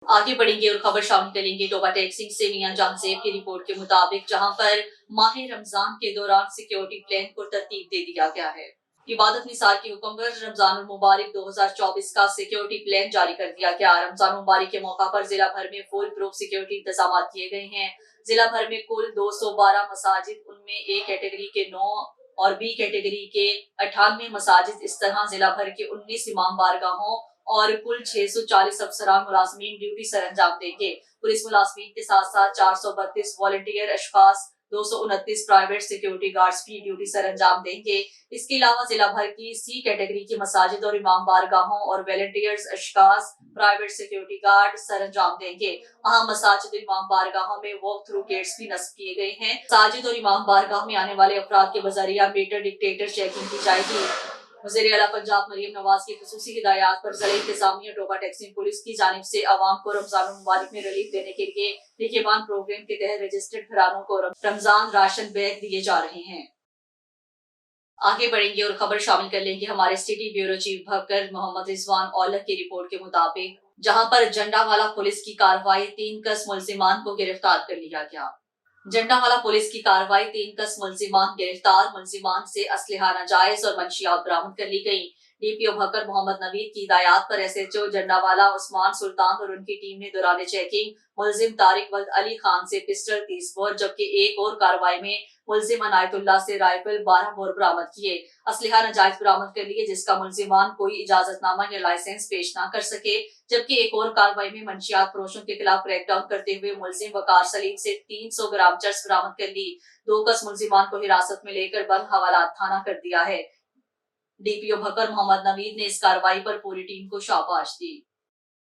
आगे बढ़ेंगे और खबर शामिल करेंगे डोबा टैक्सिंग से मियां जहांजेब की रिपोर्ट के मुताबिक, जहां पर माह रमजान के दौरान सिक्योरिटी प्लान को तरतीब दे दिया गया है। इबादत निसार के हुक्म पर रमजान मुबारक 2024 का सिक्योरिटी प्लान जारी कर दिया गया। रमजान मुबारक के मौका पर जिला भर में फुल प्रूफ सिक्योरिटी इंतजाम किए गए हैं। जिला भर में कुल 212 मसाजिद, उनमें ए कैटेगरी के 9 और बी कैटेगरी के 98 मसाजिद, इस तरह जिला भर के 19 इमाम बारगाहों और कुल 640 अफसरान मुलाजमीन ड्यूटी सर अंजाम देंगे। पुलिस मुलाजमीन के साथ साथ 432 वॉलंटियर अशखास, 229 प्राइवेट सिक्योरिटी गार्ड्स भी ड्यूटी सर अंजाम देंगे। इसके अलावा जिला भर की सी कैटेगरी की मसाजिद और इमाम बारगाहों और वॉलंटियर्स अशखास, प्राइवेट सिक्योरिटी गार्ड सर अंजाम देंगे। अहम मसाजिद और इमाम बारगाहों में वॉक थ्रू गेट्स भी नस्ब किए गए हैं। मसाजिद और इमाम बारगाह में आने वाले अफराद के बजरिया मीटर डिक्टेटर चेकिंग की जाएगी। वज़ीर आला पंजाब मरियम नवाज की खुसूसी हिदायत पर ज़िला इंतजामिया डोबा टैक्सिंग पुलिस की जानिब से अवाम को रमजान मुबारक में रिलीफ देने के लिए निगहबान प्रोग्राम के तहत रजिस्टर्ड घरानों को रमजान राशन बैग दिए जा रहे हैं। आगे बढ़ेंगे और खबर शामिल कर लेंगे हमारे city bureau chief Bhakkar Mohammad Rizwan Aulakh की रिपोर्ट के मुताबिक, जहां पर जंडावाला पुलिस की कार्रवाई 3 कस मुल्जिमान को गिरफ्तार कर लिया गया। जंडावाला पुलिस की कार्रवाई 3 कस मुल्जिमान गिरफ्तार, मुल्जिमान से असलहा नाजायज और मंशियात बरामद कर ली गयी। डीपीओ भक्कर मोहम्मद नवीद की हिदायत पर एसएचओ जंडावाला उस्मान सुल्तान और उनकी टीम ने दौरान चेकिंग मुल्जिम तारिक वल्द अली खान से पिस्टल 30 बोर, जबकि एक और कार्रवाई में मुल्जिम अनायतुल्लाह से राइफल 12 बोर बरामद किए। असलहा नाजायज बरामद कर लिए, जिसका मुल्जिमान कोई इजाजतनामा या लाइसेंस पेश न कर सके। जबकि एक और कार्रवाई में मंशियात फरोशों के खिलाफ क्रैकडाउन करते हुए मुल्जिम वकार सलीम से 300 ग्राम चर्स बरामद कर ली। 2 कस मुल्जिमान को हिरासत में लेकर बंद हवालात थाना कर दिया है। डीपीओ भक्कर मोहम्मद नवीद ने इस कार्रवाई पर पूरी टीम को शाबाश दी।